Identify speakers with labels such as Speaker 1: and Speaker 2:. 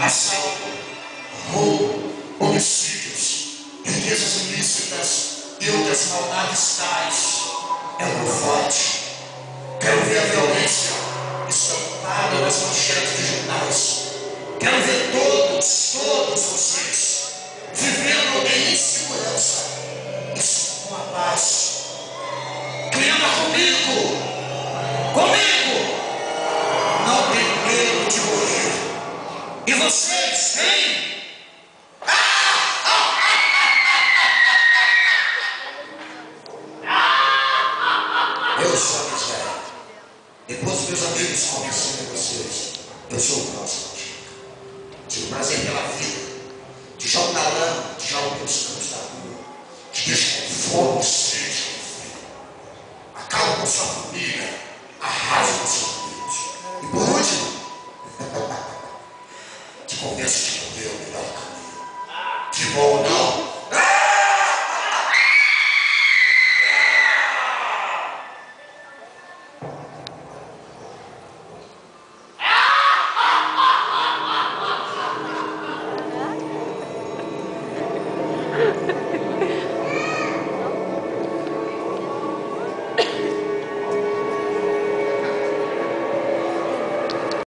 Speaker 1: assalto, roubo, homicídios, riquezas ilícitas e outras maldades tais. É o meu forte. Quero ver a violência estampada nas manchetes de jornais. Quero ver todos vocês vivendo em insegurança e com a paz. Clima comigo! Não tem medo de morrer. E vocês, hein? Eu sou a miséria. Depois dos meus amigos convencerem vocês, eu sou o próximo. Tive prazer pela vida. Te jogo na lama, te jogo pelos campos da rua. Te deixo com fome e sede. Acaba com sua família. Arrasa com seus amigos. E por último, te convenço de que morrer é o melhor caminho. De bom não.